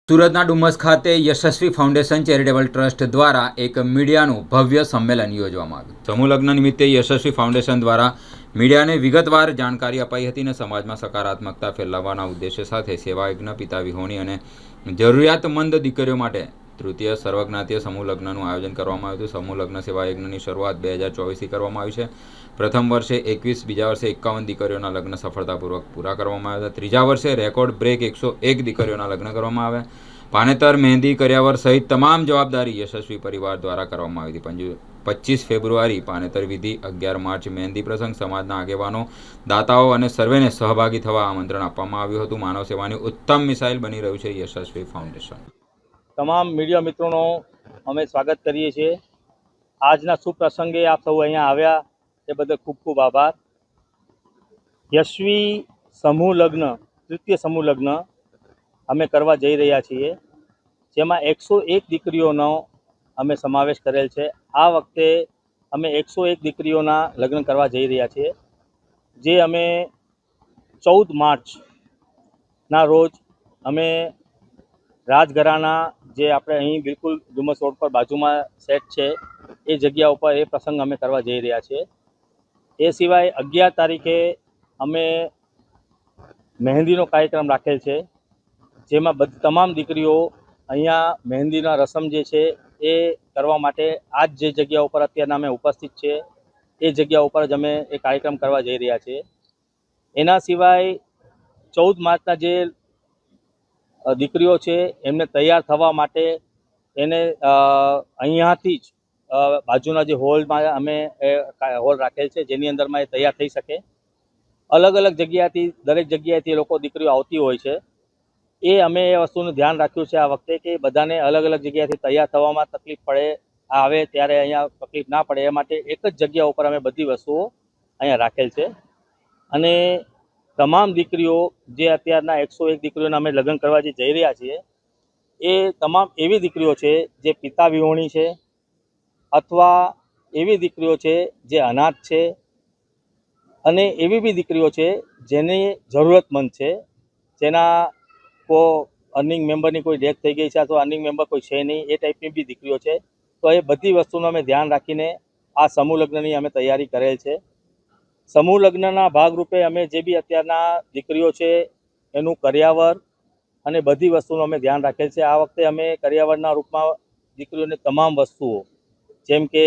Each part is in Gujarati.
સુરતના ડુમસ ખાતે યશસ્વી ફાઉન્ડેશન ચેરિટેબલ ટ્રસ્ટ દ્વારા એક મીડિયાનું ભવ્ય સંમેલન યોજવામાં આવ્યું. સમૂહ લગ્ન નિમિત્તે યશસ્વી ફાઉન્ડેશન દ્વારા મીડિયાને વિગતવાર જાણકારી અપાઈ હતી અને સમાજમાં સકારાત્મકતા ફેલાવવાના ઉદ્દેશ્ય સાથે સેવાયજ્ઞ, પિતા વિહોણી અને જરૂરિયાતમંદ દીકરીઓ માટે તૃતીય સર્વજ્ઞાતીય સમૂહ લગ્નનું આયોજન કરવામાં આવ્યું હતું. સમૂહ લગ્ન સેવાયજ્ઞની શરૂઆત 2024થી કરવામાં આવી છે. પ્રથમ વર્ષે 21, બીજા વર્ષે 51 દીકરીઓના લગ્ન સફળતાપૂર્વક પૂરા કરવામાં આવ્યા હતા. ત્રીજા વર્ષે રેકોર્ડ બ્રેક 101 દીકરીઓના લગ્ન કરવામાં આવ્યા. પાનેતર, મહેંદી, કર્યાવર સહિત તમામ જવાબદારી યશસ્વી પરિવાર દ્વારા કરવામાં આવી હતી. 25 ફેબ્રુઆરી પાનેતર વિધિ, 11 માર્ચ મહેંદી પ્રસંગ. સમાજના આગેવાનો, દાતાઓ અને સર્વેને સહભાગી થવા આમંત્રણ આપવામાં આવ્યું હતું. માનવ સેવાની ઉત્તમ મિસાઇલ બની રહ્યું છે યશસ્વી ફાઉન્ડેશન. તમામ મીડિયા મિત્રોનો અમે સ્વાગત કરીએ છીએ. આજના શુભ પ્રસંગે આપ સૌ અહીંયા આવ્યા એ બદલ ખૂબ ખૂબ આભાર. યશસ્વી સમૂહ લગ્ન, તૃતીય સમૂહ લગ્ન અમે કરવા જઈ રહ્યા છીએ, જેમાં 101 દીકરીઓનો અમે સમાવેશ કરેલ છે. આ વખતે અમે 101 દીકરીઓના લગ્ન કરવા જઈ રહ્યા છીએ, જે અમે 14 માર્ચના રોજ અમે રાજઘરાના, જે આપણે અહીં બિલકુલ ડુમસ રોડ પર બાજુમાં સેટ છે, એ જગ્યા ઉપર એ પ્રસંગ અમે કરવા જઈ રહ્યા છીએ. એ સિવાય 11 તારીખે અમે મહેંદીનો કાર્યક્રમ રાખેલ છે, જેમાં તમામ દીકરીઓ અહીંયા મહેંદીના રસમ જે છે એ કરવા માટે આ જ જે જગ્યા ઉપર અત્યારના અમે ઉપસ્થિત છે એ જગ્યા ઉપર જ અમે એ કાર્યક્રમ કરવા જઈ રહ્યા છીએ. એના સિવાય 14 માર્ચના જે દીકરીઓ છે એમને તૈયાર થવા માટે એને અહીંયાથી જ બાજુના જે હોલમાં અમે હોલ રાખેલ છે, જેની અંદરમાં એ તૈયાર થઈ શકે. અલગ અલગ જગ્યાથી, દરેક જગ્યાએથી એ લોકો દીકરીઓ આવતી હોય છે. એ અમે એ વસ્તુનું ધ્યાન રાખ્યું છે આ વખતે કે બધાને અલગ અલગ જગ્યાએથી તૈયાર થવામાં તકલીફ પડે, આવે ત્યારે અહીંયા તકલીફ ના પડે, એ માટે એક જ જગ્યા ઉપર અમે બધી વસ્તુઓ અહીંયા રાખેલ છે. અને તમામ દીકરીઓ જે અત્યારના 101 દીકરીઓના અમે લગ્ન કરવા જે જઈ રહ્યા છીએ, એ તમામ એવી દીકરીઓ છે જે પિતા વિહોણી છે, અથવા એવી દીકરીઓ છે જે અનાથ છે, અને એવી બી દીકરીઓ છે જેની જરૂરતમંદ છે, જેના અર્નિંગ મેમ્બરની કોઈ ડેથ થઈ ગઈ છે અથવા અર્નિંગ મેમ્બર કોઈ છે નહીં, એ ટાઈપની બી દીકરીઓ છે. તો એ બધી વસ્તુનું અમે ધ્યાન રાખીને આ સમૂહ લગ્નની અમે તૈયારી કરેલ છે. સમૂહ લગ્નના ભાગરૂપે અમે જે બી અત્યારના દીકરીઓ છે એનું કર્યાવર અને બધી વસ્તુનું અમે ધ્યાન રાખેલ છે. આ વખતે અમે કર્યાવરના રૂપમાં દીકરીઓને તમામ વસ્તુઓ, જેમ કે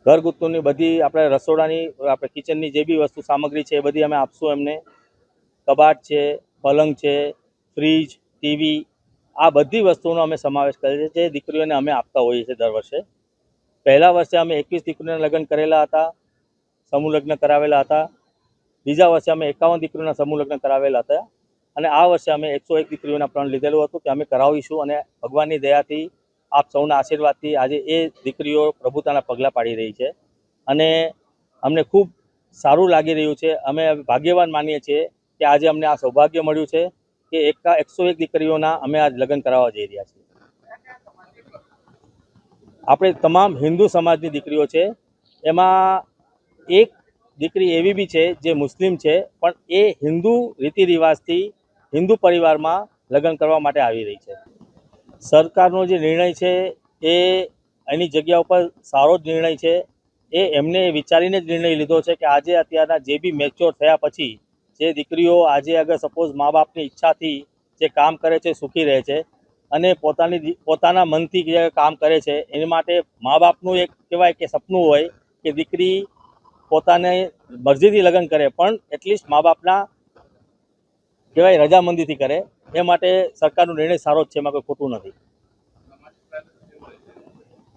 ઘરગથ્થુની બધી, આપણે રસોડાની, આપણે કિચનની જે બી વસ્તુ સામગ્રી છે એ બધી અમે આપશું એમને. કબાટ છે, પલંગ છે, ફ્રીજ, ટીવી, આ બધી વસ્તુઓનો અમે સમાવેશ કરેલ છે, જે દીકરીઓને અમે આપતા હોઈએ છીએ દર વર્ષે. પહેલા વર્ષે અમે 21 દીકરીઓના લગ્ન કરેલા હતા, સમૂહ લગ્ન કરાવેલા હતા. બીજા વર્ષે અમે 51 દીકરીઓના સમૂહ લગ્ન કરાવેલા હતા. અને આ વર્ષે અમે 101 દીકરીઓના પ્રણ લીધેલું હતું કે અમે કરાવીશું. અને ભગવાનની દયાથી, આપ સૌના આશીર્વાદથી આજે એ દીકરીઓ પ્રભુતાના પગલાં પાડી રહી છે અને અમને ખૂબ સારું લાગી રહ્યું છે. અમે ભાગ્યવાન માનીએ છીએ કે આજે અમને આ સૌભાગ્ય મળ્યું છે કે 101 દીકરીઓના અમે આજ લગ્ન કરાવવા જઈ રહ્યા છીએ. આપણે તમામ હિન્દુ સમાજની દીકરીઓ છે, એમાં એક દીકરી એવી બી છે જે મુસ્લિમ છે, પણ એ હિન્દુ રીતિ રિવાજથી હિન્દુ પરિવારમાં લગ્ન કરવા માટે આવી રહી છે. સરકારનો જે નિર્ણય છે એ એની જગ્યા ઉપર સારો જ નિર્ણય છે. એ એમને વિચારીને જ નિર્ણય લીધો છે કે આજે અત્યારના જે બી મેચ્યોર થયા પછી જે દીકરીઓ આજે અગર સપોઝ મા બાપની ઈચ્છાથી જે કામ કરે છે, સુખી રહે છે, અને પોતાના મનથી જે કામ કરે છે, એની માટે મા બાપનું એક કહેવાય કે સપનું હોય કે દીકરી પોતાને મરજીથી લગ્ન કરે, પણ એટલીસ્ટ મા બાપના કહેવાય રજામંદીથી કરે. એ માટે સરકારનો નિર્ણય સારો જ છે, એમાં કોઈ ખોટું નથી.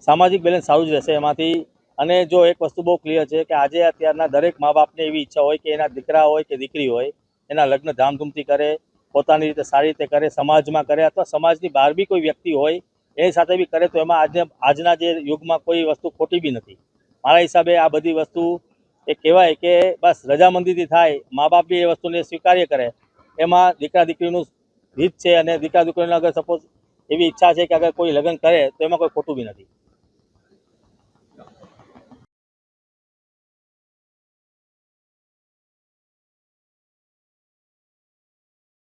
સામાજિક બેલેન્સ સારું જ રહેશે એમાંથી. અને જો એક વસ્તુ બહુ ક્લિયર છે કે આજે અત્યારના દરેક મા બાપને એવી ઈચ્છા હોય કે એના દીકરા હોય કે દીકરી હોય એના લગ્ન ધામધૂમથી કરે, પોતાની રીતે સારી રીતે કરે, સમાજમાં કરે, અથવા સમાજની બહાર બી કોઈ વ્યક્તિ હોય એની સાથે બી કરે, તો એમાં આજના જે યુગમાં કોઈ વસ્તુ ખોટી બી નથી. મારા હિસાબે આ બધી વસ્તુ એ કહેવાય કે બસ રજામંદીથી થાય, મા બાપ બી એ વસ્તુને સ્વીકાર્ય કરે, એમાં દીકરા દીકરીનું હિત છે. અને દીકરા દીકરીને અગર સપોઝ એવી ઈચ્છા છે કે અગર કોઈ લગ્ન કરે તો એમાં કોઈ ખોટું બી નથી.